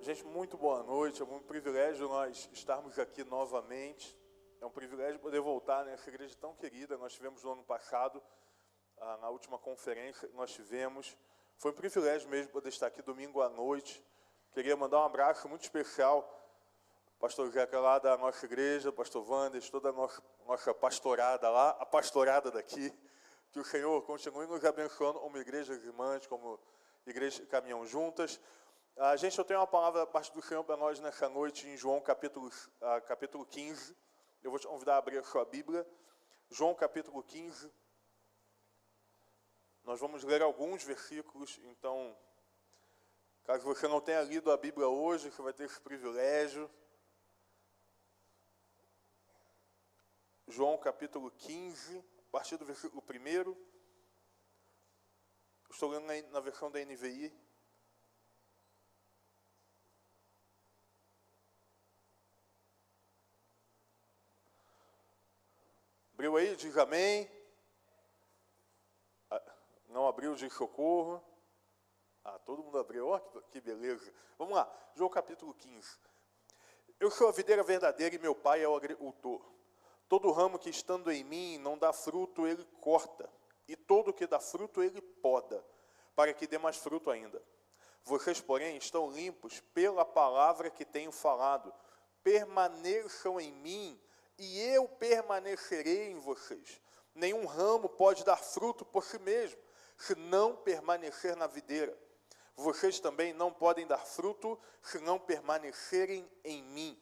Gente, muito boa noite, é um privilégio nós estarmos aqui novamente, é um privilégio poder voltar nessa igreja tão querida. Nós tivemos no ano passado, na última conferência que nós tivemos, foi um privilégio mesmo poder estar aqui domingo à noite. Queria mandar um abraço muito especial, pastor Zeca lá da nossa igreja, pastor Wandes, toda a nossa pastorada lá, a pastorada daqui, que o Senhor continue nos abençoando como igrejas irmãs, como igrejas que caminham juntas. Gente, eu tenho uma palavra da parte do Senhor para nós nessa noite em João capítulo 15. Eu vou te convidar a abrir a sua Bíblia. João capítulo 15. Nós vamos ler alguns versículos, então, caso você não tenha lido a Bíblia hoje, você vai ter esse privilégio. João capítulo 15, a partir do versículo 1. Estou lendo na versão da NVI. Abriu aí? Diz amém. Não abriu, diz socorro. Todo mundo abriu. Ó, que beleza. Vamos lá. João capítulo 15. Eu sou a videira verdadeira e meu pai é o agricultor. Todo ramo que estando em mim não dá fruto, ele corta. E todo que dá fruto, ele poda, para que dê mais fruto ainda. Vocês, porém, estão limpos pela palavra que tenho falado. Permaneçam em mim, e eu permanecerei em vocês. Nenhum ramo pode dar fruto por si mesmo, se não permanecer na videira. Vocês também não podem dar fruto, se não permanecerem em mim.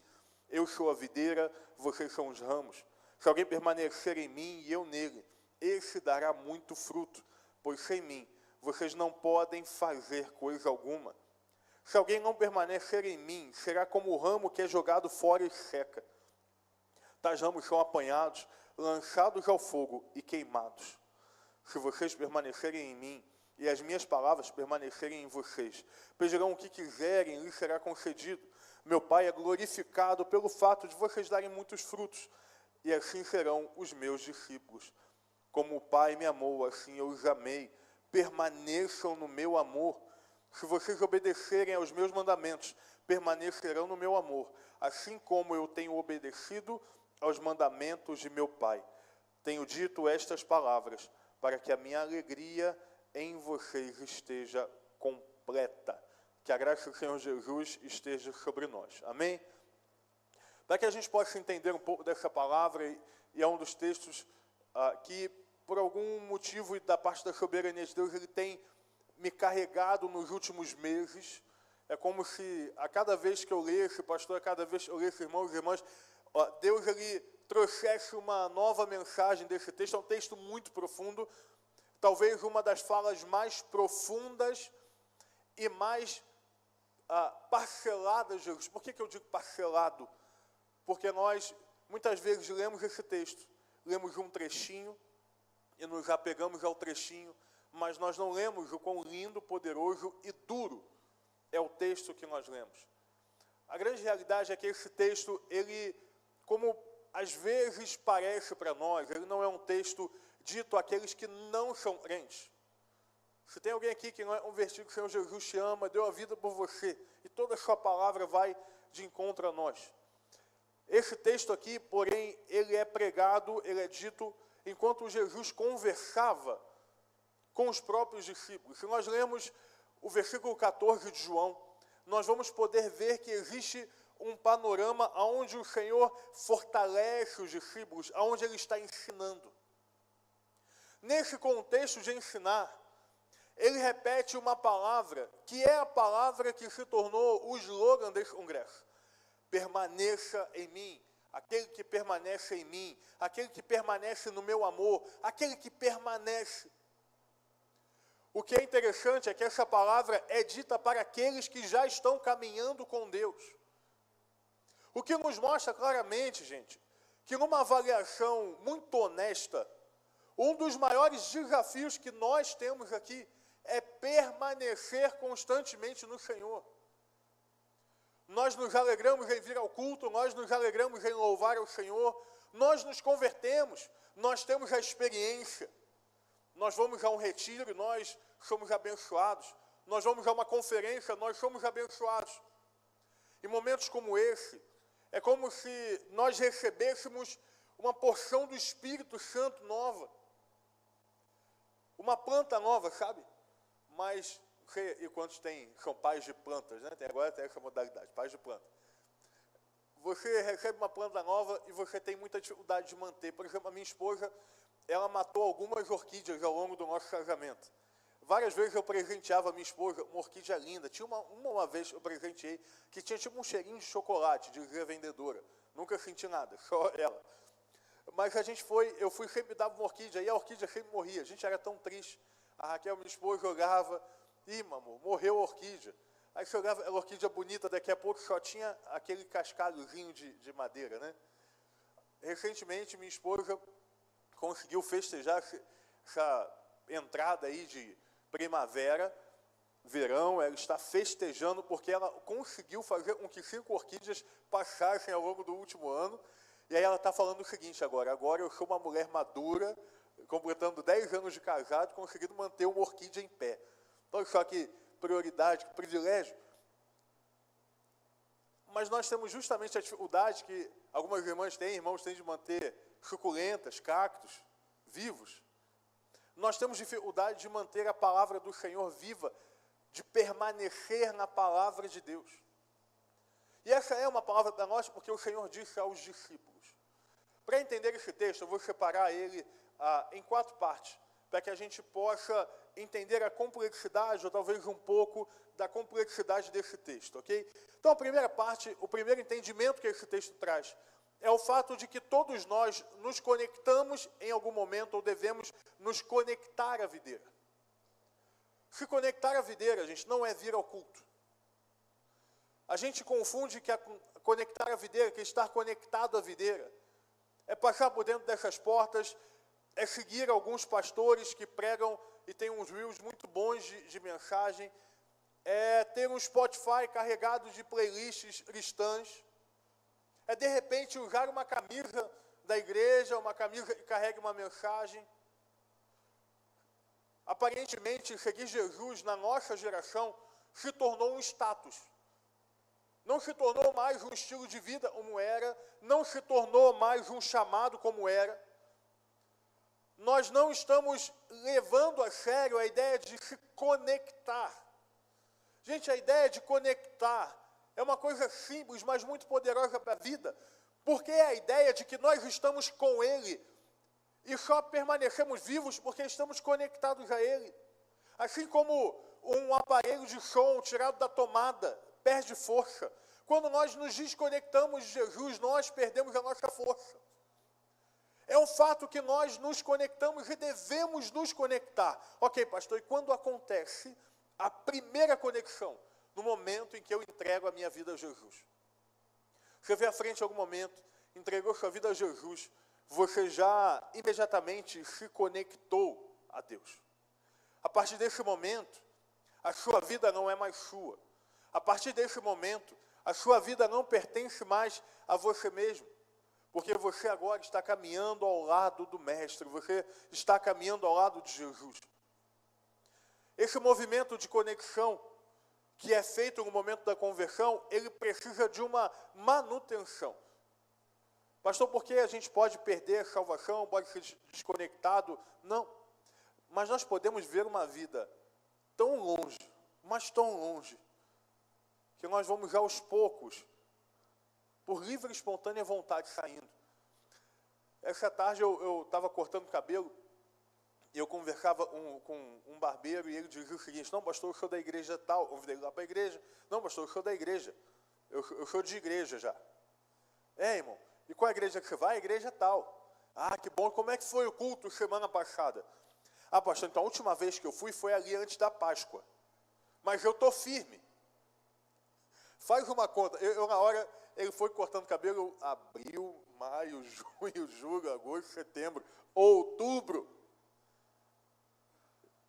Eu sou a videira, vocês são os ramos. Se alguém permanecer em mim e eu nele, esse dará muito fruto, pois sem mim vocês não podem fazer coisa alguma. Se alguém não permanecer em mim, será como o ramo que é jogado fora e seca. Tais ramos são apanhados, lançados ao fogo e queimados. Se vocês permanecerem em mim e as minhas palavras permanecerem em vocês, pedirão o que quiserem e lhes será concedido. Meu Pai é glorificado pelo fato de vocês darem muitos frutos, e assim serão os meus discípulos. Como o Pai me amou, assim eu os amei. Permaneçam no meu amor. Se vocês obedecerem aos meus mandamentos, permanecerão no meu amor, assim como eu tenho obedecido aos mandamentos de meu Pai. Tenho dito estas palavras, para que a minha alegria em vocês esteja completa. Que a graça do Senhor Jesus esteja sobre nós. Amém? Para que a gente possa entender um pouco dessa palavra, e é um dos textos que, por algum motivo da parte da soberania de Deus, ele tem me carregado nos últimos meses. É como se a cada vez que eu lesse, pastor, a cada vez que eu lesse, irmãos e irmãs, Deus ele trouxesse uma nova mensagem desse texto. É um texto muito profundo, talvez uma das falas mais profundas e mais parceladas de Jesus. Por que eu digo parcelado? Porque nós, muitas vezes, lemos esse texto, lemos um trechinho e nos apegamos ao trechinho, mas nós não lemos o quão lindo, poderoso e duro é o texto que nós lemos. A grande realidade é que esse texto, ele, como às vezes parece para nós, ele não é um texto dito àqueles que não são crentes. Se tem alguém aqui que não é convertido, que o Senhor Jesus te ama, deu a vida por você, e toda a sua palavra vai de encontro a nós. Esse texto aqui, porém, ele é pregado, ele é dito enquanto Jesus conversava com os próprios discípulos. Se nós lemos o versículo 14 de João, nós vamos poder ver que existe um panorama onde o Senhor fortalece os discípulos, onde Ele está ensinando. Nesse contexto de ensinar, Ele repete uma palavra, que é a palavra que se tornou o slogan desse congresso. Permaneça em mim. Aquele que permanece em mim, aquele que permanece no meu amor, aquele que permanece. O que é interessante é que essa palavra é dita para aqueles que já estão caminhando com Deus. O que nos mostra claramente, gente, que numa avaliação muito honesta, um dos maiores desafios que nós temos aqui é permanecer constantemente no Senhor. Nós nos alegramos em vir ao culto, nós nos alegramos em louvar ao Senhor, nós nos convertemos, nós temos a experiência. Nós vamos a um retiro, nós somos abençoados. Nós vamos a uma conferência, nós somos abençoados. Em momentos como esse, é como se nós recebêssemos uma porção do Espírito Santo nova. Uma planta nova, sabe? Mas, e quantos são pais de plantas, né? Agora tem essa modalidade, pais de planta. Você recebe uma planta nova e você tem muita dificuldade de manter. Por exemplo, a minha esposa, ela matou algumas orquídeas ao longo do nosso casamento. Várias vezes eu presenteava a minha esposa uma orquídea linda. Tinha uma vez eu presenteei que tinha tipo um cheirinho de chocolate, de revendedora. Nunca senti nada, só ela. Mas eu fui sempre dava uma orquídea, e a orquídea sempre morria. A gente era tão triste. A Raquel, minha esposa, jogava, amor, morreu a orquídea. Aí jogava a orquídea bonita, daqui a pouco só tinha aquele cascalhozinho de madeira, né? Recentemente, minha esposa conseguiu festejar essa entrada aí de primavera, verão. Ela está festejando porque ela conseguiu fazer com que 5 orquídeas passassem ao longo do último ano. E aí ela está falando o seguinte agora eu sou uma mulher madura, completando 10 anos de casado, conseguindo manter uma orquídea em pé. Então, só que prioridade, que privilégio. Mas nós temos justamente a dificuldade que algumas irmãos têm de manter suculentas, cactos, vivos. Nós temos dificuldade de manter a palavra do Senhor viva, de permanecer na palavra de Deus. E essa é uma palavra para nós, porque o Senhor disse aos discípulos. Para entender esse texto, eu vou separar ele em 4 partes, para que a gente possa entender a complexidade, ou talvez um pouco da complexidade desse texto, ok? Então, a primeira parte, o primeiro entendimento que esse texto traz, é o fato de que todos nós nos conectamos em algum momento, ou devemos nos conectar à videira. Se conectar à videira, gente, não é vir ao culto. A gente confunde que conectar à videira, que estar conectado à videira, é passar por dentro dessas portas, é seguir alguns pastores que pregam e tem uns reels muito bons de mensagem, é ter um Spotify carregado de playlists cristãs, é de repente usar uma camisa da igreja, uma camisa que carrega uma mensagem. Aparentemente, seguir Jesus na nossa geração se tornou um status. Não se tornou mais um estilo de vida como era, não se tornou mais um chamado como era. Nós não estamos levando a sério a ideia de se conectar. Gente, a ideia de conectar é uma coisa simples, mas muito poderosa para a vida, porque é a ideia de que nós estamos com Ele e só permanecemos vivos porque estamos conectados a Ele. Assim como um aparelho de som tirado da tomada perde força. Quando nós nos desconectamos de Jesus, nós perdemos a nossa força. É um fato que nós nos conectamos e devemos nos conectar. Ok, pastor, e quando acontece a primeira conexão? No momento em que eu entrego a minha vida a Jesus. Você vê à frente em algum momento, entregou sua vida a Jesus, você já imediatamente se conectou a Deus. A partir desse momento, a sua vida não é mais sua. A partir desse momento, a sua vida não pertence mais a você mesmo. Porque você agora está caminhando ao lado do Mestre, você está caminhando ao lado de Jesus. Esse movimento de conexão que é feito no momento da conversão, ele precisa de uma manutenção. Pastor, por que a gente pode perder a salvação, pode ser desconectado? Não. Mas nós podemos ver uma vida tão longe, mas tão longe, que nós vamos aos poucos, por livre e espontânea vontade, saindo. Essa tarde eu estava cortando o cabelo, e eu conversava com um barbeiro, e ele dizia o seguinte: não, pastor, eu sou da igreja tal. Eu convidei ele lá para a igreja. Não, pastor, eu sou da igreja. Eu sou de igreja já. Irmão, e qual é a igreja que você vai? A igreja tal. Ah, que bom. Como é que foi o culto semana passada? Ah, pastor, então a última vez que eu fui foi ali antes da Páscoa. Mas eu estou firme. Faz uma conta. Eu na hora, ele foi cortando cabelo, abril, maio, junho, julho, agosto, setembro, outubro.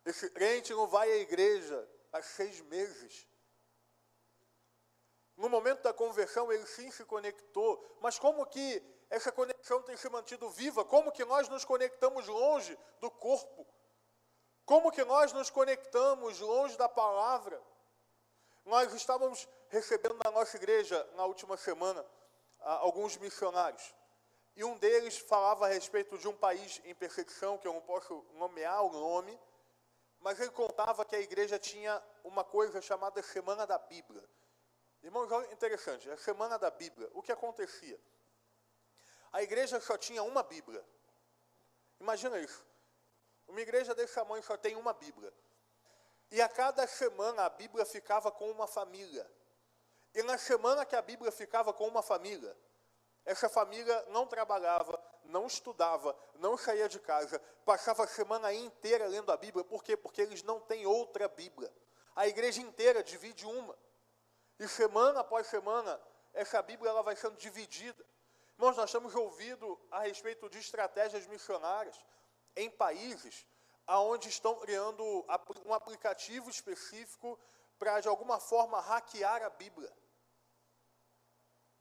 Esse crente não vai à igreja há 6 meses. No momento da conversão, ele sim se conectou. Mas como que essa conexão tem se mantido viva? Como que nós nos conectamos longe do corpo? Como que nós nos conectamos longe da palavra? Nós estávamos recebendo na nossa igreja, na última semana, alguns missionários. E um deles falava a respeito de um país em perseguição, que eu não posso nomear o nome, mas ele contava que a igreja tinha uma coisa chamada Semana da Bíblia. Irmãos, olha interessante, a Semana da Bíblia, o que acontecia? A igreja só tinha uma Bíblia. Imagina isso. Uma igreja desse tamanho só tem uma Bíblia. E a cada semana a Bíblia ficava com uma família. E na semana que a Bíblia ficava com uma família, essa família não trabalhava, não estudava, não saía de casa, passava a semana inteira lendo a Bíblia. Por quê? Porque eles não têm outra Bíblia. A igreja inteira divide uma. E semana após semana, essa Bíblia ela vai sendo dividida. Irmãos, nós temos ouvido a respeito de estratégias missionárias em países onde estão criando um aplicativo específico para, de alguma forma, hackear a Bíblia.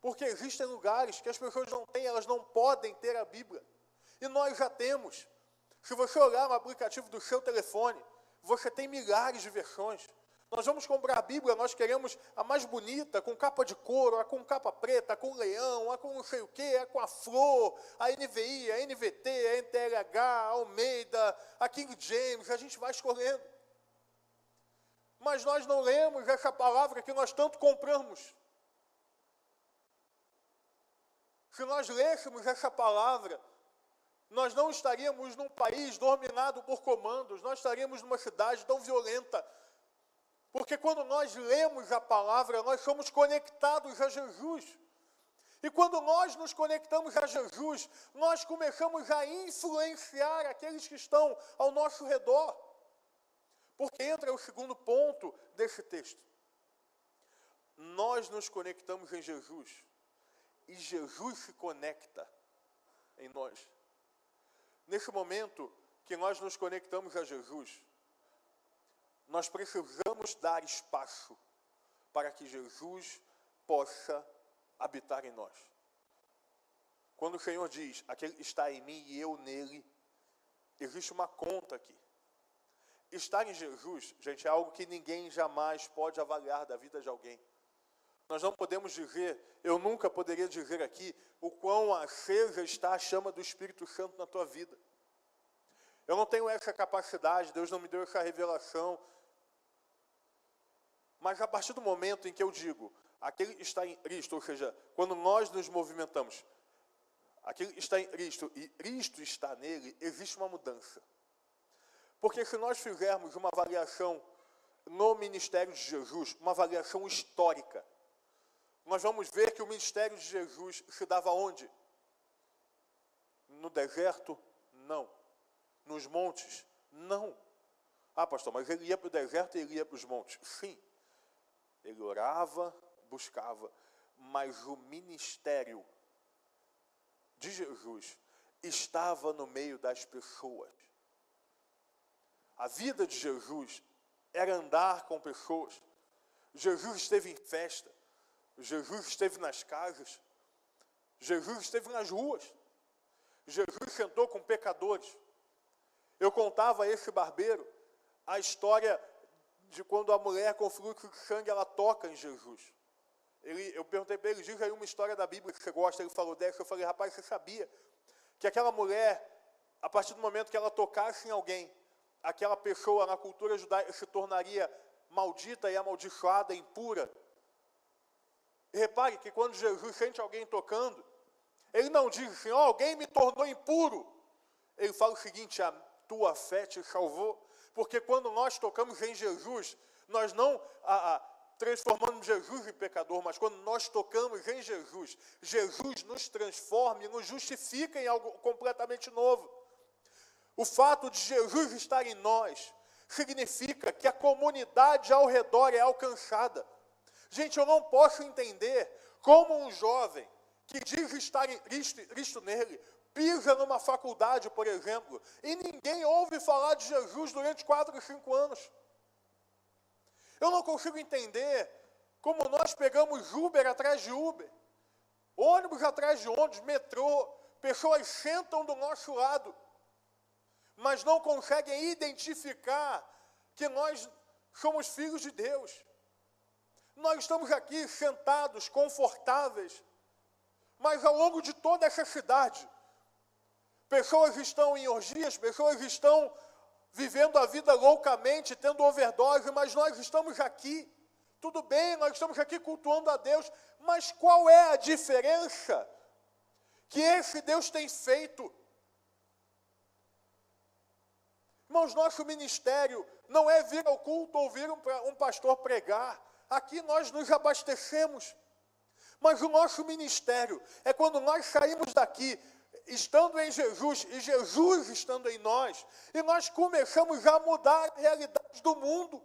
Porque existem lugares que as pessoas não têm, elas não podem ter a Bíblia. E nós já temos. Se você olhar no aplicativo do seu telefone, você tem milhares de versões. Nós vamos comprar a Bíblia, nós queremos a mais bonita, com capa de couro, a com capa preta, a com leão, a com não sei o quê, a com a flor, a NVI, a NVT, a NTLH, a Almeida, a King James, a gente vai escolhendo. Mas nós não lemos essa palavra que nós tanto compramos. Se nós lêssemos essa palavra, nós não estaríamos num país dominado por comandos, nós estaríamos numa cidade tão violenta. Porque quando nós lemos a palavra, nós somos conectados a Jesus. E quando nós nos conectamos a Jesus, nós começamos a influenciar aqueles que estão ao nosso redor. Porque entra o segundo ponto desse texto. Nós nos conectamos em Jesus. E Jesus se conecta em nós. Nesse momento que nós nos conectamos a Jesus, nós precisamos dar espaço para que Jesus possa habitar em nós. Quando o Senhor diz, aquele está em mim e eu nele, existe uma conta aqui. Estar em Jesus, gente, é algo que ninguém jamais pode avaliar da vida de alguém. Nós não podemos dizer, eu nunca poderia dizer aqui, o quão acesa está a chama do Espírito Santo na tua vida. Eu não tenho essa capacidade, Deus não me deu essa revelação. Mas a partir do momento em que eu digo, aquele está em Cristo, ou seja, quando nós nos movimentamos, aquele está em Cristo e Cristo está nele, existe uma mudança. Porque se nós fizermos uma avaliação no ministério de Jesus, uma avaliação histórica, nós vamos ver que o ministério de Jesus se dava onde? No deserto? Não. Nos montes? Não. Ah, pastor, mas ele ia para o deserto e ele ia para os montes? Sim. Ele orava, buscava, mas o ministério de Jesus estava no meio das pessoas. A vida de Jesus era andar com pessoas. Jesus esteve em festa, Jesus esteve nas casas, Jesus esteve nas ruas, Jesus sentou com pecadores. Eu contava a esse barbeiro a história de quando a mulher com fluxo de sangue, ela toca em Jesus. Eu perguntei para ele, diz aí uma história da Bíblia que você gosta. Ele falou dessa. Eu falei, rapaz, você sabia que aquela mulher, a partir do momento que ela tocasse em alguém, aquela pessoa na cultura judaica se tornaria maldita e amaldiçoada, impura? E repare que quando Jesus sente alguém tocando, ele não diz assim, alguém me tornou impuro. Ele fala o seguinte, a tua fé te salvou. Porque quando nós tocamos em Jesus, nós não transformamos Jesus em pecador, mas quando nós tocamos em Jesus, Jesus nos transforma e nos justifica em algo completamente novo. O fato de Jesus estar em nós significa que a comunidade ao redor é alcançada. Gente, eu não posso entender como um jovem que diz estar em Cristo nele, pisa numa faculdade, por exemplo, e ninguém ouve falar de Jesus durante 4 ou 5 anos. Eu não consigo entender como nós pegamos Uber atrás de Uber, ônibus atrás de ônibus, metrô, pessoas sentam do nosso lado, mas não conseguem identificar que nós somos filhos de Deus. Nós estamos aqui sentados, confortáveis, mas ao longo de toda essa cidade, pessoas estão em orgias, pessoas estão vivendo a vida loucamente, tendo overdose, mas nós estamos aqui. Tudo bem, nós estamos aqui cultuando a Deus, mas qual é a diferença que esse Deus tem feito? Irmãos, nosso ministério não é vir ao culto ou ouvir um pastor pregar. Aqui nós nos abastecemos. Mas o nosso ministério é quando nós saímos daqui, estando em Jesus, e Jesus estando em nós, e nós começamos a mudar a realidade do mundo.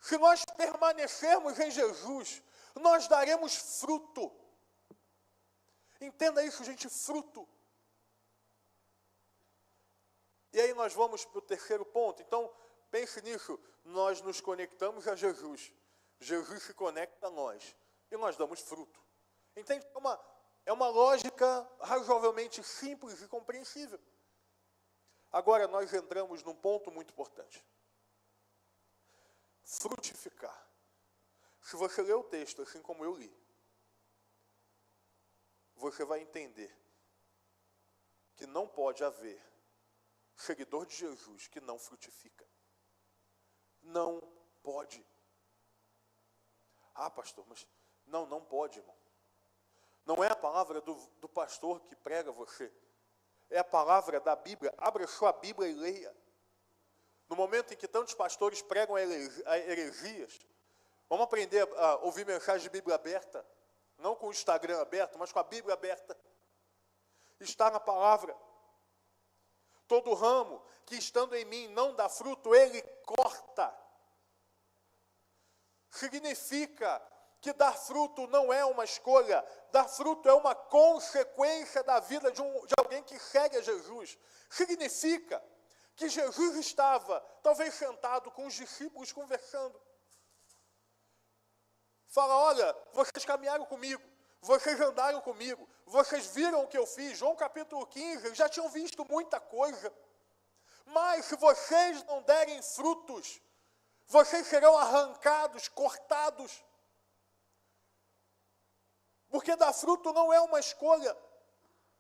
Se nós permanecermos em Jesus, nós daremos fruto. Entenda isso, gente, fruto. E aí nós vamos para o terceiro ponto. Então, pense nisso. Nós nos conectamos a Jesus. Jesus se conecta a nós. E nós damos fruto. Entende? É uma lógica razoavelmente simples e compreensível. Agora, nós entramos num ponto muito importante. Frutificar. Se você ler o texto assim como eu li, você vai entender que não pode haver seguidor de Jesus que não frutifica. Não pode. Ah, pastor, mas não pode, irmão. Não é a palavra do pastor que prega você. É a palavra da Bíblia. Abra sua Bíblia e leia. No momento em que tantos pastores pregam heresias, vamos aprender a ouvir mensagem de Bíblia aberta. Não com o Instagram aberto, mas com a Bíblia aberta. Está na palavra. Todo ramo que estando em mim não dá fruto, ele corta. Significa que dar fruto não é uma escolha, dar fruto é uma consequência da vida de alguém que segue a Jesus. Significa que Jesus estava, talvez sentado com os discípulos conversando. Fala, olha, vocês caminharam comigo, vocês andaram comigo, vocês viram o que eu fiz. João capítulo 15, eles já tinham visto muita coisa. Mas se vocês não derem frutos, vocês serão arrancados, cortados. Porque dar fruto não é uma escolha.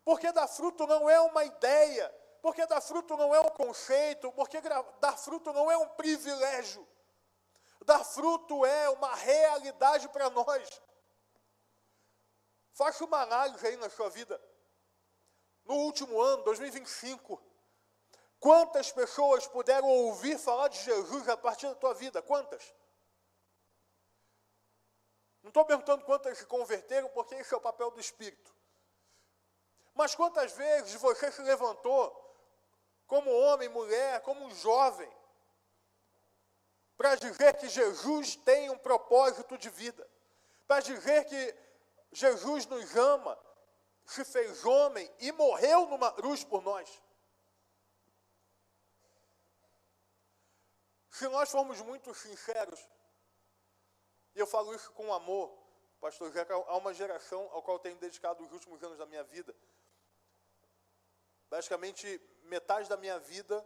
Porque dar fruto não é uma ideia. Porque dar fruto não é um conceito. Porque dar fruto não é um privilégio. Dar fruto é uma realidade para nós. Faça uma análise aí na sua vida. No último ano, 2025, quantas pessoas puderam ouvir falar de Jesus a partir da tua vida? Quantas? Não estou perguntando quantas se converteram, porque esse é o papel do Espírito. Mas quantas vezes você se levantou, como homem, mulher, como um jovem, para dizer que Jesus tem um propósito de vida, para dizer que Jesus nos ama, se fez homem e morreu numa cruz por nós. Se nós formos muito sinceros, e eu falo isso com amor, pastor Zeca, há uma geração ao qual eu tenho dedicado os últimos anos da minha vida. Basicamente, metade da minha vida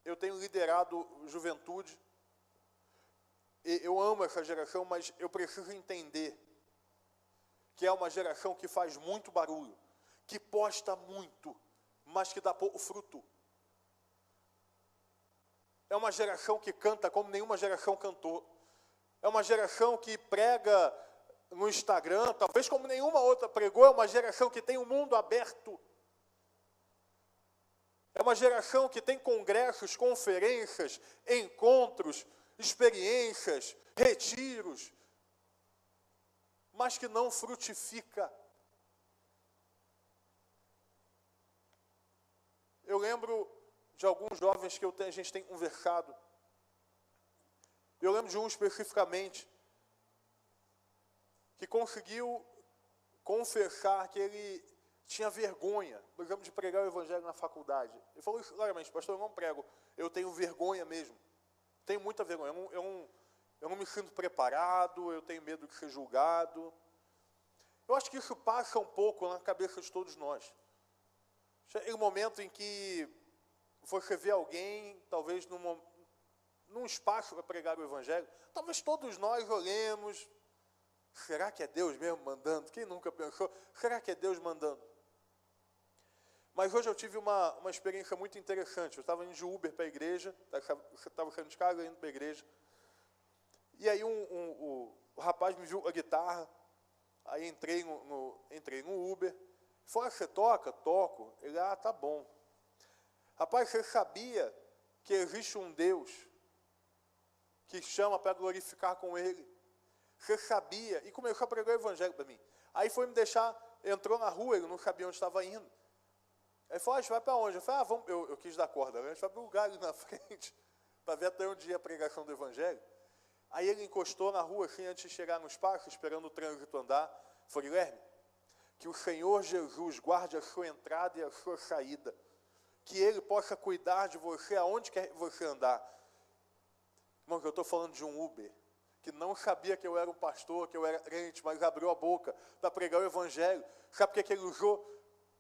eu tenho liderado juventude. E eu amo essa geração, mas eu preciso entender que é uma geração que faz muito barulho, que posta muito, mas que dá pouco fruto. É uma geração que canta como nenhuma geração cantou. É uma geração que prega no Instagram, talvez como nenhuma outra pregou. É uma geração que tem o mundo aberto. É uma geração que tem congressos, conferências, encontros, experiências, retiros, mas que não frutifica. Eu lembro de alguns jovens que a gente tem conversado. Eu lembro de um especificamente que conseguiu confessar que ele tinha vergonha, por exemplo, de pregar o evangelho na faculdade. Ele falou isso claramente: pastor, eu não prego, eu tenho vergonha mesmo. Tenho muita vergonha, eu não me sinto preparado, eu tenho medo de ser julgado. Eu acho que isso passa um pouco na cabeça de todos nós. Chega um momento em que você vê alguém, talvez num espaço para pregar o Evangelho, talvez todos nós olhemos, será que é Deus mesmo mandando? Quem nunca pensou, será que é Deus mandando? Mas hoje eu tive uma experiência muito interessante. Eu estava indo de Uber para a igreja, estava saindo de casa indo para a igreja, e aí o rapaz me viu a guitarra, aí entrei no Uber, falou, você toca? Toco. Ele, tá bom. Rapaz, você sabia que existe um Deus que chama para glorificar com Ele? Você sabia? E começou a pregar o Evangelho para mim. Aí foi me deixar, entrou na rua, ele não sabia onde estava indo. Aí falou, a gente vai para onde? Eu falei, vamos, eu quis dar corda, né? A gente vai para o lugar ali na frente, para ver até onde ia a pregação do Evangelho. Aí ele encostou na rua, assim, antes de chegar no espaço, esperando o trânsito andar. Falei, Guilherme, que o Senhor Jesus guarde a sua entrada e a sua saída. Que Ele possa cuidar de você aonde quer você andar. Irmão, eu estou falando de um Uber, que não sabia que eu era um pastor, que eu era crente, mas abriu a boca para pregar o Evangelho. Sabe por que ele usou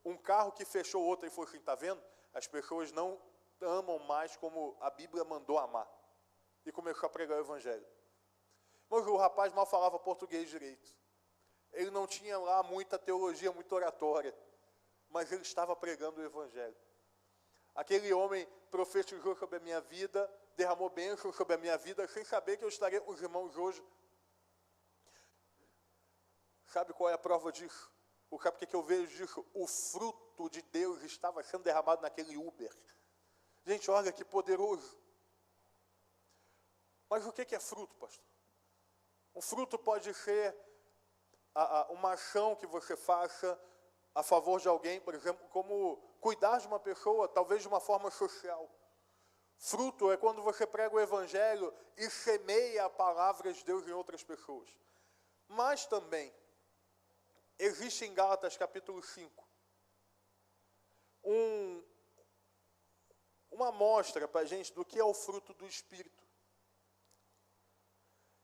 um carro que fechou o outro e falou assim, está vendo? As pessoas não amam mais como a Bíblia mandou amar. E começou a pregar o Evangelho. Mas o rapaz mal falava português direito. Ele não tinha lá muita teologia, muita oratória. Mas ele estava pregando o Evangelho. Aquele homem profetizou sobre a minha vida, derramou bênção sobre a minha vida, sem saber que eu estaria com os irmãos hoje. Sabe qual é a prova disso? Sabe o que eu vejo disso? O fruto de Deus estava sendo derramado naquele Uber. Gente, olha que poderoso. Mas o que é fruto, pastor? Um fruto pode ser uma ação que você faça a favor de alguém, por exemplo, como cuidar de uma pessoa, talvez de uma forma social. Fruto é quando você prega o Evangelho e semeia a palavra de Deus em outras pessoas. Mas também, existe em Gálatas capítulo 5, uma amostra para a gente do que é o fruto do Espírito.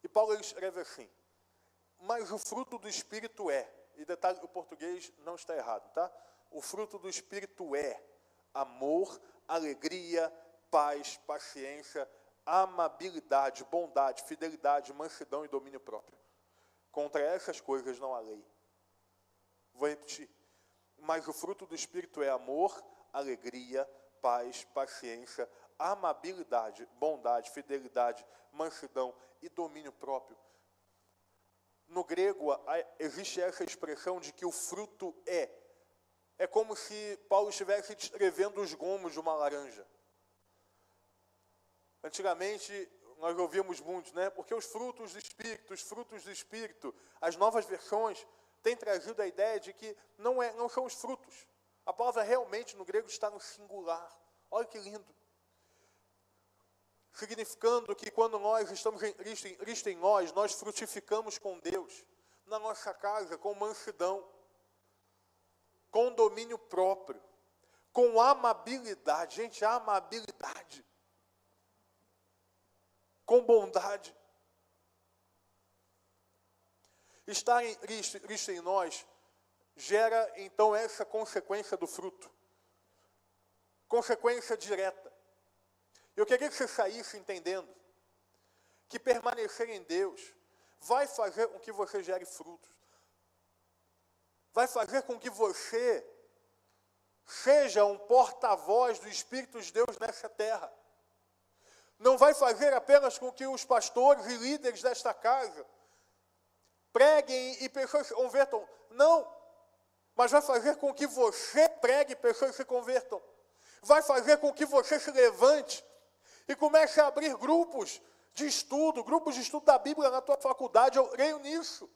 E Paulo ele escreve assim, mas o fruto do Espírito é, e detalhe, o português não está errado, tá? O fruto do Espírito é amor, alegria, paz, paciência, amabilidade, bondade, fidelidade, mansidão e domínio próprio. Contra essas coisas não há lei. Vou repetir. Mas o fruto do Espírito é amor, alegria, paz, paciência, amabilidade, bondade, fidelidade, mansidão e domínio próprio. No grego, existe essa expressão de que o fruto é. É como se Paulo estivesse descrevendo os gomos de uma laranja. Antigamente, nós ouvíamos muito, né? Porque os frutos do Espírito, as novas versões têm trazido a ideia de que não são os frutos. A palavra realmente no grego está no singular. Olha que lindo. Significando que quando nós estamos em Cristo em nós frutificamos com Deus, na nossa casa, com mansidão, com domínio próprio, com amabilidade. Gente, amabilidade. Com bondade. Estar em Cristo em nós gera, então, essa consequência do fruto. Consequência direta. Eu queria que você saísse entendendo que permanecer em Deus vai fazer com que você gere frutos. Vai fazer com que você seja um porta-voz do Espírito de Deus nessa terra. Não vai fazer apenas com que os pastores e líderes desta casa preguem e pessoas se convertam. Não. Mas vai fazer com que você pregue e pessoas se convertam. Vai fazer com que você se levante e comece a abrir grupos de estudo da Bíblia na tua faculdade. Eu creio nisso.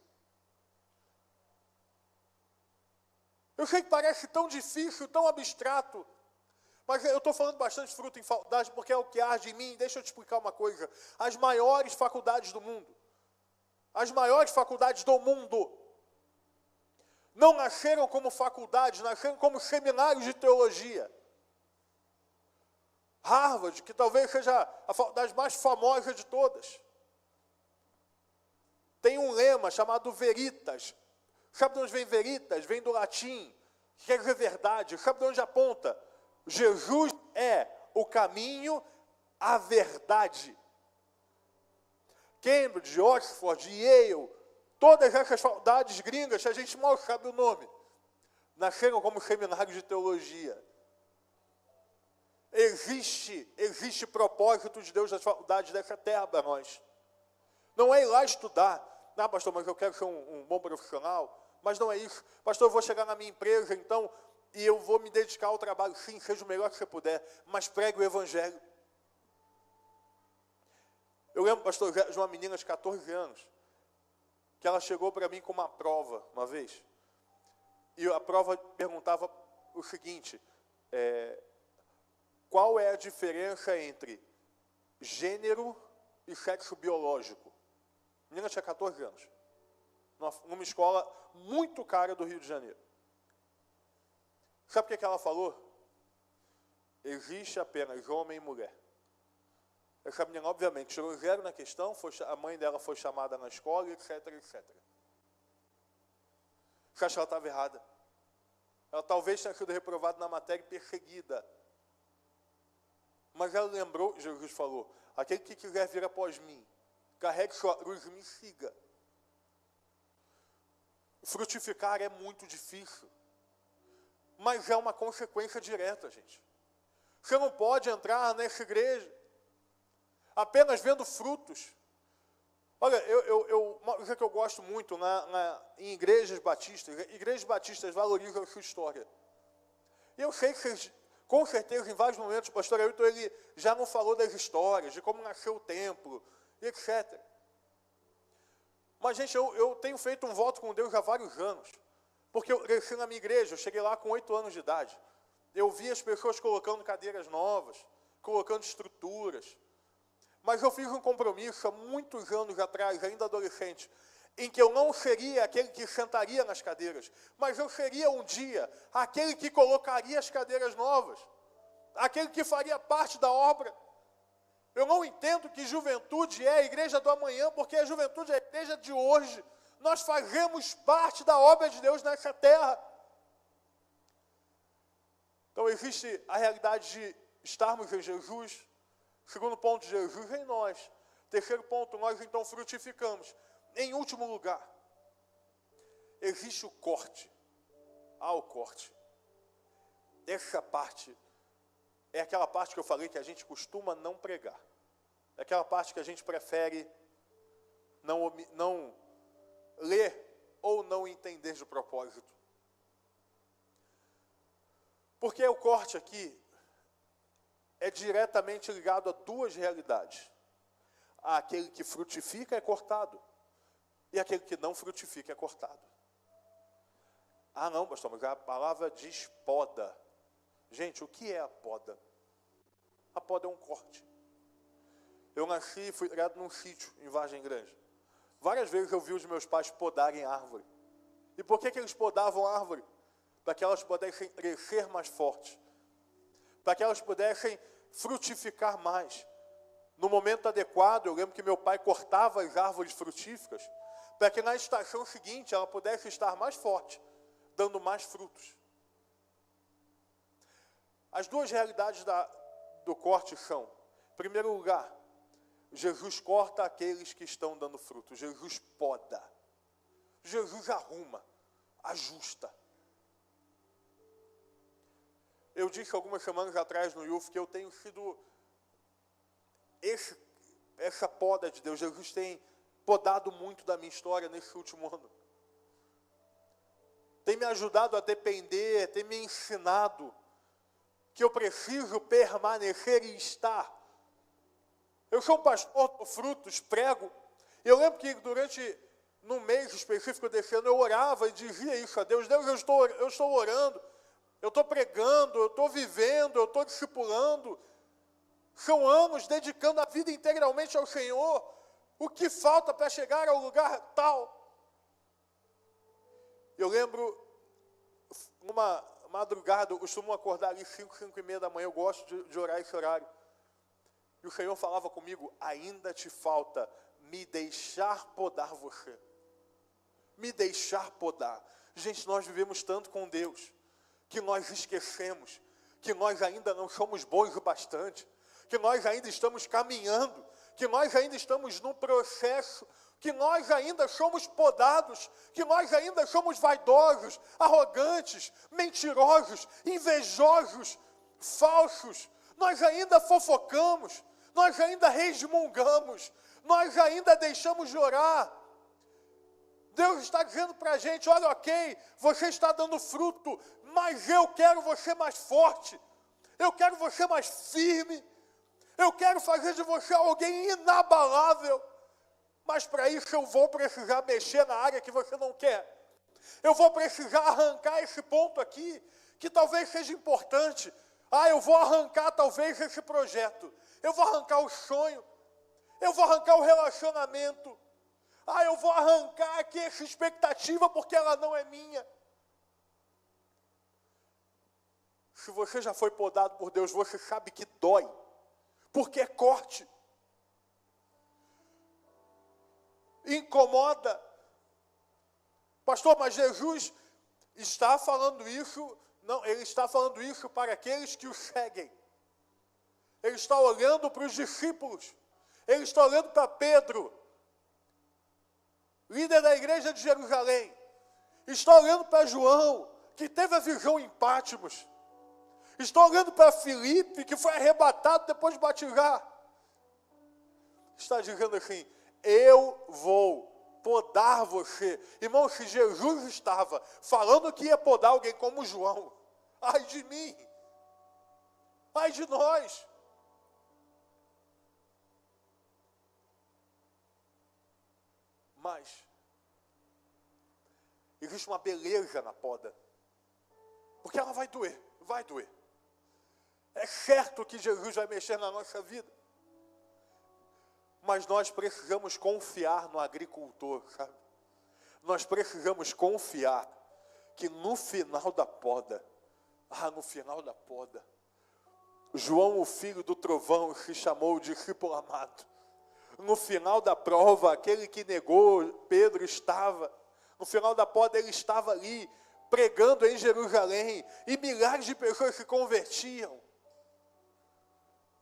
Eu sei que parece tão difícil, tão abstrato, mas eu estou falando bastante fruto em faculdade porque é o que arde em mim. Deixa eu te explicar uma coisa. As maiores faculdades do mundo, não nasceram como faculdades, nasceram como seminários de teologia. Harvard, que talvez seja a faculdade mais famosa de todas, tem um lema chamado Veritas. Sabe de onde vem Veritas? Vem do latim, que quer dizer verdade. Sabe de onde aponta? Jesus é o caminho, a verdade Cambridge, Oxford, Yale, todas essas faculdades gringas, a gente mal sabe o nome, nasceram como seminários de teologia. Existe propósito de Deus nas faculdades dessa terra para nós. Não é ir lá estudar. Não, pastor, mas eu quero ser um bom profissional. Mas não é isso. Pastor, eu vou chegar na minha empresa, então, e eu vou me dedicar ao trabalho. Sim, seja o melhor que você puder, mas pregue o evangelho. Eu lembro, pastor, de uma menina de 14 anos, que ela chegou para mim com uma prova, uma vez. E a prova perguntava o seguinte, qual é a diferença entre gênero e sexo biológico? A menina tinha 14 anos. Numa escola muito cara do Rio de Janeiro. Sabe o que ela falou? Existe apenas homem e mulher. Essa menina, obviamente, tirou 0 na questão, a mãe dela foi chamada na escola, etc, etc. Você acha que ela estava errada? Ela talvez tenha sido reprovada na matéria e perseguida. Mas ela lembrou, Jesus falou, aquele que quiser vir após mim, carregue sua cruz e me siga. Frutificar é muito difícil, mas é uma consequência direta, gente. Você não pode entrar nessa igreja apenas vendo frutos. Olha, uma coisa que eu gosto muito em igrejas batistas valorizam a sua história. E eu sei que vocês, com certeza, em vários momentos, o pastor Ailton, ele já não falou das histórias, de como nasceu o templo, etc. Mas, gente, eu tenho feito um voto com Deus há vários anos. Porque eu cresci na minha igreja, eu cheguei lá com 8 anos de idade. Eu vi as pessoas colocando cadeiras novas, colocando estruturas. Mas eu fiz um compromisso há muitos anos atrás, ainda adolescente, em que eu não seria aquele que sentaria nas cadeiras, mas eu seria um dia aquele que colocaria as cadeiras novas, aquele que faria parte da obra. Eu não entendo que juventude é a igreja do amanhã, porque a juventude é a igreja de hoje. Nós fazemos parte da obra de Deus nessa terra. Então existe a realidade de estarmos em Jesus. Segundo ponto, Jesus em nós. Terceiro ponto, nós então frutificamos. Em último lugar, existe o corte. O corte. Essa parte é aquela parte que eu falei que a gente costuma não pregar. É aquela parte que a gente prefere não ler ou não entender de propósito. Porque o corte aqui é diretamente ligado a 2 realidades. Aquele que frutifica é cortado, e aquele que não frutifica é cortado. Não, pastor, mas a palavra diz poda. Gente, o que é a poda? A poda é um corte. Eu nasci e fui criado num sítio, em Vargem Grande. Várias vezes eu vi os meus pais podarem árvore. E por que eles podavam a árvore? Para que elas pudessem crescer mais forte. Para que elas pudessem frutificar mais. No momento adequado, eu lembro que meu pai cortava as árvores frutíferas, para que na estação seguinte ela pudesse estar mais forte, dando mais frutos. As 2 realidades do corte são, em primeiro lugar, Jesus corta aqueles que estão dando fruto. Jesus poda. Jesus arruma, ajusta. Eu disse algumas semanas atrás no Youth que eu tenho sido essa poda de Deus. Jesus tem podado muito da minha história nesse último ano. Tem me ajudado a depender, tem me ensinado que eu preciso permanecer e estar. Eu sou um pastor, dou frutos, prego. Eu lembro que no mês específico desse ano, eu orava e dizia isso a Deus. Deus, eu estou orando, eu estou pregando, eu estou vivendo, eu estou discipulando. São anos dedicando a vida integralmente ao Senhor. O que falta para chegar ao lugar tal? Eu lembro, numa madrugada, eu costumo acordar ali 5h da manhã, eu gosto de orar esse horário. E o Senhor falava comigo, ainda te falta me deixar podar você. Me deixar podar. Gente, nós vivemos tanto com Deus, que nós esquecemos, que nós ainda não somos bons o bastante, que nós ainda estamos caminhando, que nós ainda estamos num processo, que nós ainda somos podados, que nós ainda somos vaidosos, arrogantes, mentirosos, invejosos, falsos. Nós ainda fofocamos, nós ainda resmungamos, nós ainda deixamos de orar. Deus está dizendo para a gente, olha, ok, você está dando fruto, mas eu quero você mais forte, eu quero você mais firme, eu quero fazer de você alguém inabalável, mas para isso eu vou precisar mexer na área que você não quer. Eu vou precisar arrancar esse ponto aqui, que talvez seja importante. Eu vou arrancar talvez esse projeto, eu vou arrancar o sonho, eu vou arrancar o relacionamento, eu vou arrancar aqui essa expectativa porque ela não é minha. Se você já foi podado por Deus, você sabe que dói, porque é corte. Incomoda. Pastor, mas Jesus está falando isso, não, ele está falando isso para aqueles que o seguem. Ele está olhando para os discípulos, ele está olhando para Pedro, líder da igreja de Jerusalém, está olhando para João, que teve a visão em Patmos, está olhando para Filipe, que foi arrebatado depois de batizar. Está dizendo assim, eu vou podar você. Irmão, se Jesus estava falando que ia podar alguém como João, ai de mim, ai de nós. Mas existe uma beleza na poda, porque ela vai doer, vai doer. É certo que Jesus vai mexer na nossa vida, mas nós precisamos confiar no agricultor, sabe? Nós precisamos confiar que no final da poda, João, o filho do trovão, se chamou o discípulo amado. No final da prova, aquele que negou Pedro estava. No final da poda, ele estava ali, pregando em Jerusalém, e milhares de pessoas se convertiam.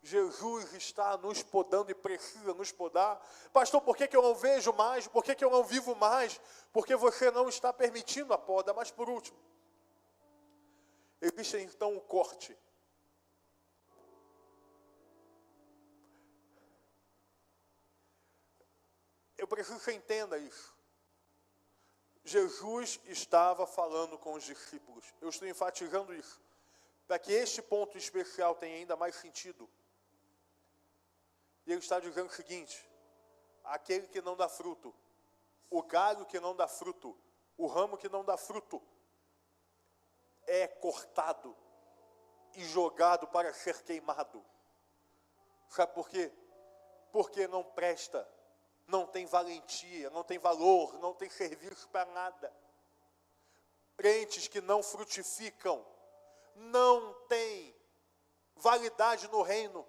Jesus está nos podando e precisa nos podar. Pastor, por que eu não vejo mais? Por que eu não vivo mais? Porque você não está permitindo a poda. Mas por último, existe então um corte. Eu preciso que você entenda isso. Jesus estava falando com os discípulos. Eu estou enfatizando isso, para que este ponto especial tenha ainda mais sentido. E ele está dizendo o seguinte, aquele que não dá fruto, o galho que não dá fruto, o ramo que não dá fruto, é cortado e jogado para ser queimado. Sabe por quê? Porque não presta, não tem valentia, não tem valor, não tem serviço para nada. Crentes que não frutificam, não têm validade no reino.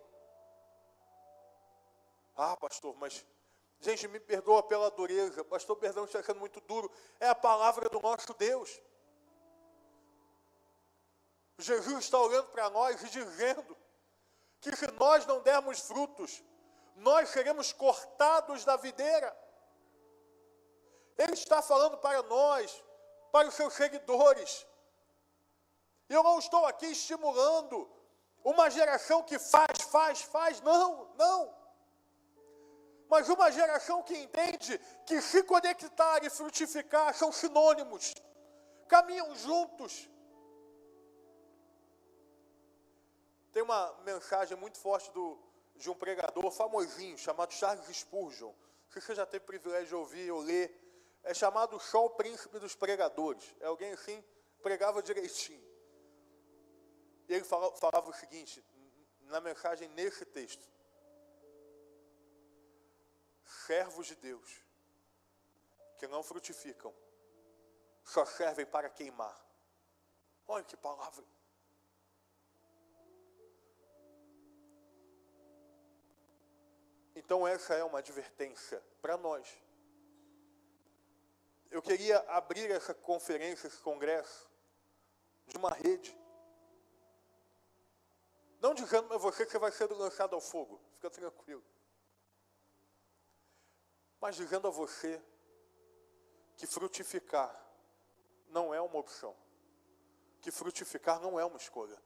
Pastor, mas, gente, me perdoa pela dureza. Pastor, perdão, está sendo muito duro. É a palavra do nosso Deus. Jesus está olhando para nós e dizendo que se nós não dermos frutos, nós seremos cortados da videira. Ele está falando para nós, para os seus seguidores. Eu não estou aqui estimulando uma geração que faz. Não. Mas uma geração que entende que se conectar e frutificar são sinônimos, caminham juntos. Tem uma mensagem muito forte de um pregador famosinho, chamado Charles Spurgeon. Se você já teve o privilégio de ouvir ou ler, é chamado Só o Príncipe dos Pregadores. É alguém assim, pregava direitinho. E ele falava o seguinte, na mensagem nesse texto: servos de Deus que não frutificam só servem para queimar. Olha que palavra. Então essa é uma advertência para nós. Eu queria abrir essa conferência, esse congresso, de uma rede. Não dizendo a você que você vai ser lançado ao fogo, fica tranquilo. mas dizendo a você que frutificar não é uma opção, que frutificar não é uma escolha.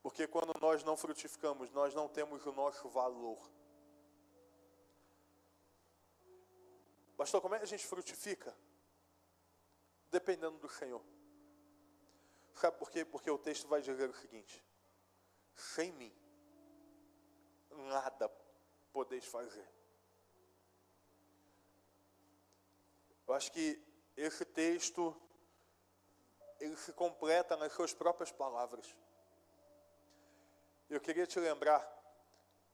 Porque quando nós não frutificamos, nós não temos o nosso valor. Pastor, como é que a gente frutifica? Dependendo do Senhor. Sabe por quê? Porque o texto vai dizer o seguinte: sem mim, nada podeis fazer. Eu acho que esse texto, ele se completa nas suas próprias palavras. Eu queria te lembrar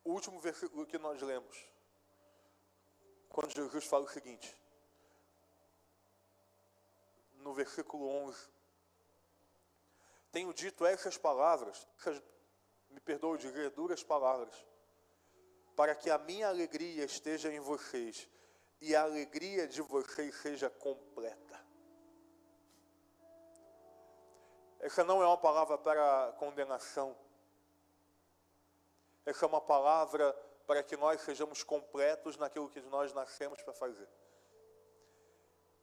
o último versículo que nós lemos, quando Jesus fala o seguinte, no versículo 11: tenho dito essas palavras, me perdoe dizer, duras palavras, para que a minha alegria esteja em vocês e a alegria de vocês seja completa. Essa não é uma palavra para condenação. Essa é uma palavra para que nós sejamos completos naquilo que nós nascemos para fazer.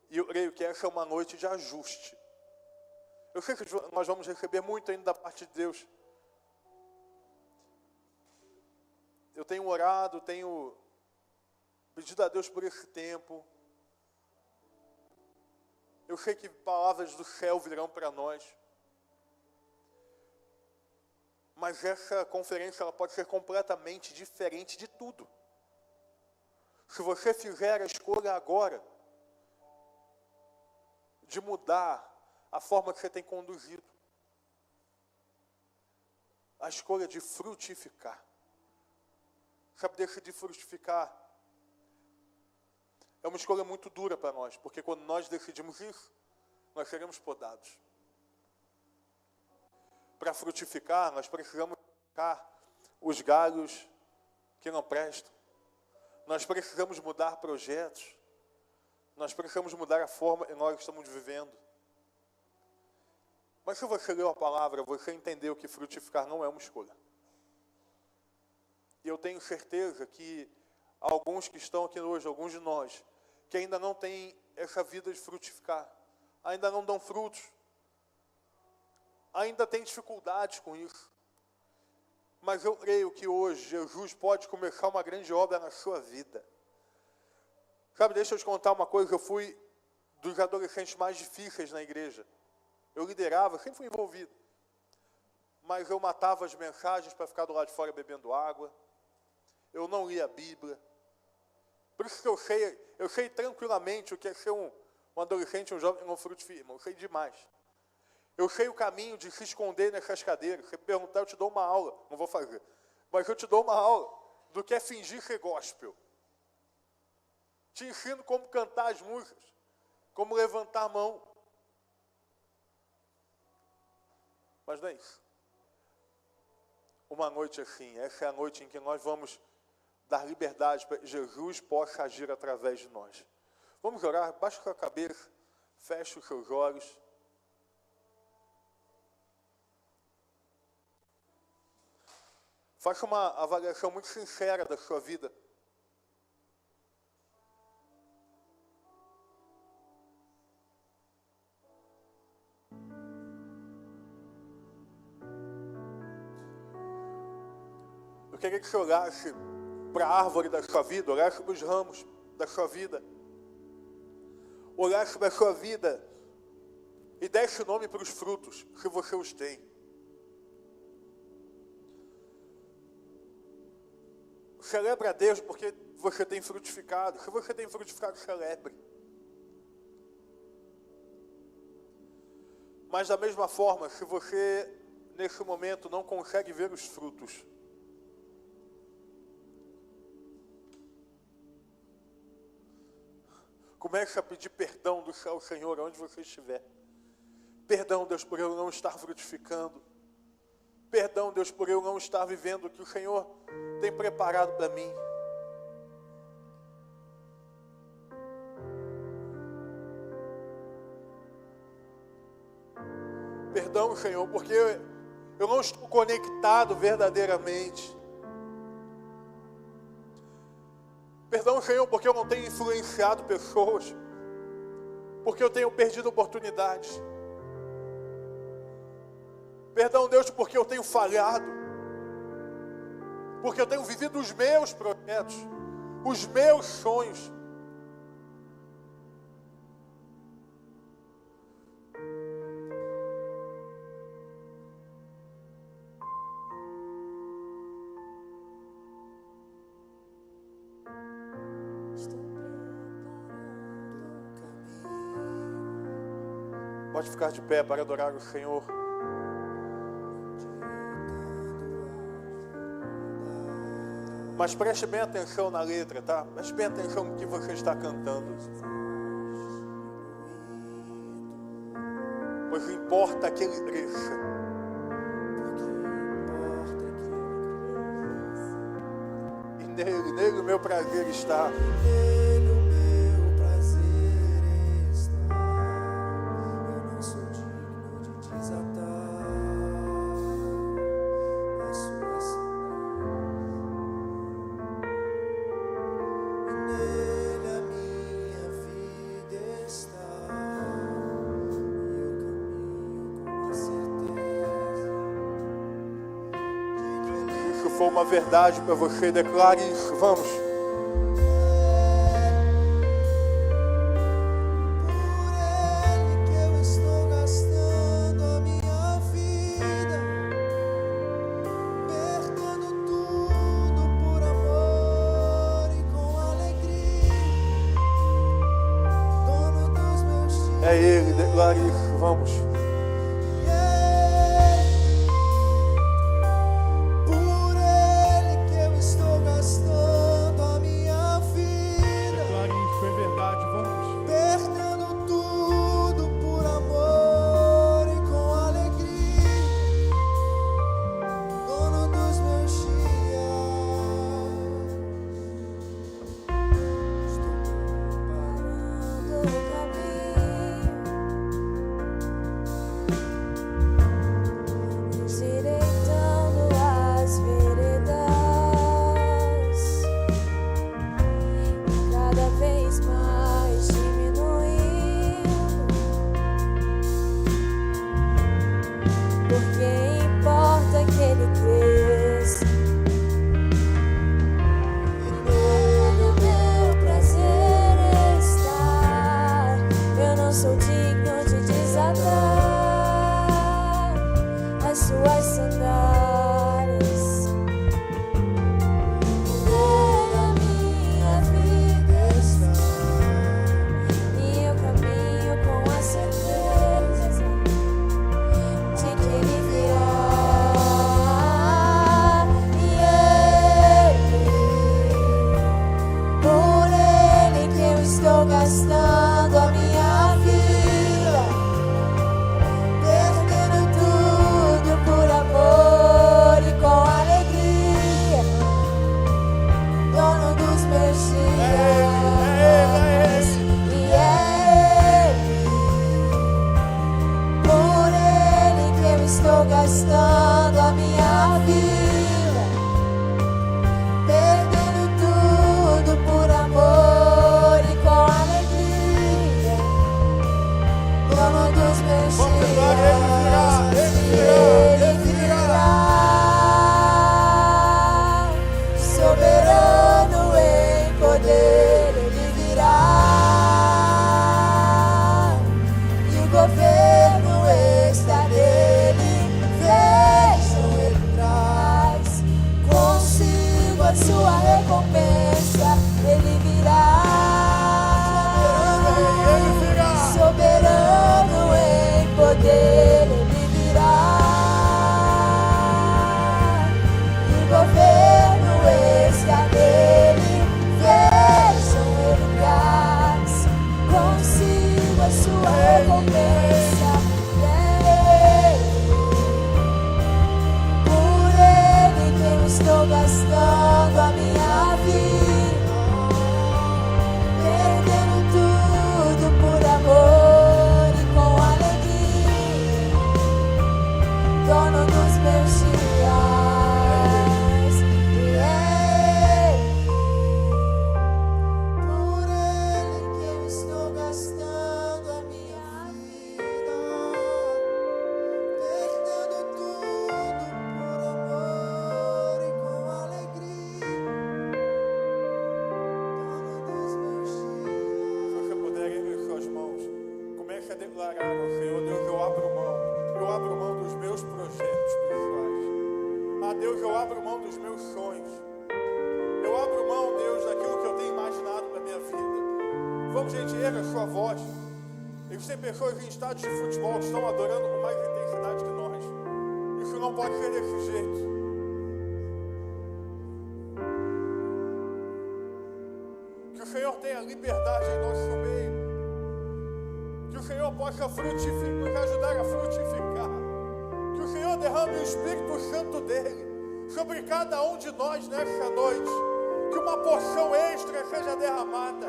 E eu creio que essa é uma noite de ajuste. Eu sei que nós vamos receber muito ainda da parte de Deus. Eu tenho orado, tenho pedido a Deus por esse tempo. Eu sei que palavras do céu virão para nós. Mas essa conferência ela pode ser completamente diferente de tudo. Se você fizer a escolha agora de mudar a forma que você tem conduzido, a escolha de frutificar. Sabe, decidir frutificar é uma escolha muito dura para nós, porque quando nós decidimos isso, nós seremos podados. Para frutificar, nós precisamos arrancar os galhos que não prestam. Nós precisamos mudar projetos. Nós precisamos mudar a forma que nós estamos vivendo. Mas se você leu a palavra, você entendeu que frutificar não é uma escolha. E eu tenho certeza que alguns que estão aqui hoje, alguns de nós, que ainda não têm essa vida de frutificar, ainda não dão frutos, ainda tem dificuldades com isso. Mas eu creio que hoje Jesus pode começar uma grande obra na sua vida. Sabe, deixa eu te contar uma coisa. Eu fui dos adolescentes mais difíceis na igreja. Eu liderava, sempre fui envolvido. Mas eu matava as mensagens para ficar do lado de fora bebendo água. Eu não lia a Bíblia. Por isso que eu sei tranquilamente o que é ser um adolescente, um jovem não frutifica. Eu sei demais. Eu sei o caminho de se esconder nessas cadeiras. Se perguntar, eu te dou uma aula. Não vou fazer. Mas eu te dou uma aula do que é fingir ser gospel. Te ensino como cantar as músicas. Como levantar a mão. Mas não é isso. Uma noite assim, essa é a noite em que nós vamos dar liberdade para que Jesus possa agir através de nós. Vamos orar, baixa a sua cabeça, feche os seus olhos. Faça uma avaliação muito sincera da sua vida. Eu queria que você olhasse para a árvore da sua vida, olhasse para os ramos da sua vida, olhasse para a sua vida e desse nome para os frutos, se você os tem. Celebre a Deus porque você tem frutificado. Se você tem frutificado, celebre. Mas da mesma forma, se você nesse momento não consegue ver os frutos, comece a pedir perdão do céu, Senhor, onde você estiver. Perdão, Deus, por eu não estar frutificando. Perdão, Deus, por eu não estar vivendo o que o Senhor tem preparado para mim. Perdão, Senhor, porque eu não estou conectado verdadeiramente. Perdão, Senhor, porque eu não tenho influenciado pessoas, porque eu tenho perdido oportunidades. Perdão, Deus, porque eu tenho falhado, porque eu tenho vivido os meus projetos, os meus sonhos. Pode ficar de pé para adorar o Senhor. Mas preste bem atenção na letra, tá? Preste bem atenção no que você está cantando. Pois importa que ele cresça. E nele o meu prazer está. For uma verdade para você, declare isso, vamos. Por ele que eu estou gastando a minha vida, perdendo tudo por amor e com alegria, dono dos meus dias. É ele, declare isso, vamos. Gastando a minha vida, perdendo tudo por amor e com alegria, dono dos meus dias. E é ele, por ele que eu estou gastando a minha vida, perdendo tudo por amor. Ele virá, soberano em poder, ele virá, e o governo está nele. Vejam, ele traz consigo a sua recompensa. Ele virá, soberano em poder, ele virá, e o governo está nele. Vejam, ele traz consigo a sua recompensa. Por ele que eu estou gastando a minha vida, irmão, gente, erga a sua voz. Existem pessoas em estádios de futebol que estão adorando com mais intensidade que nós. Isso não pode ser desse jeito. Que o Senhor tenha liberdade em nosso meio. Que o Senhor possa nos ajudar a frutificar. Que o Senhor derrame o Espírito Santo dele sobre cada um de nós nesta noite. Que uma porção extra seja derramada.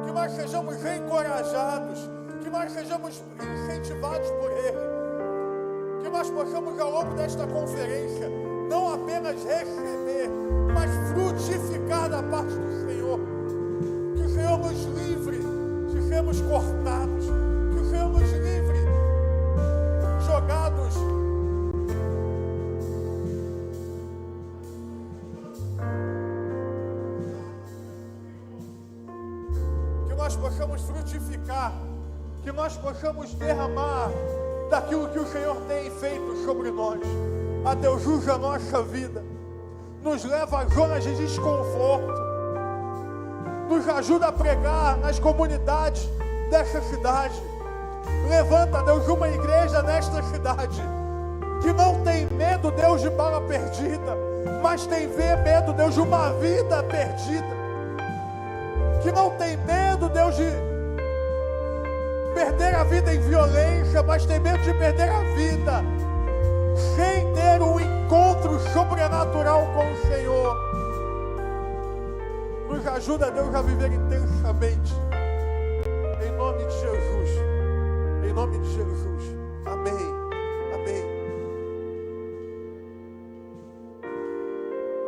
Que nós sejamos encorajados. Que nós sejamos incentivados por ele. Que nós possamos ao longo desta conferência não apenas receber, mas frutificar da parte do Senhor. Que o Senhor nos livre de sermos cortados. Que o Senhor nos livre jogados nós possamos frutificar, que nós possamos derramar daquilo que o Senhor tem feito sobre nós. A Deus, usa a nossa vida, nos leva a zonas de desconforto, nos ajuda a pregar nas comunidades dessa cidade. Levanta, Deus, uma igreja nesta cidade que não tem medo, Deus, de bala perdida, mas tem medo, Deus, de uma vida perdida. Que não tem medo, Deus, de perder a vida em violência, mas tem medo de perder a vida sem ter um encontro sobrenatural com o Senhor. Nos ajuda, Deus, a viver intensamente. Em nome de Jesus. Em nome de Jesus. Amém.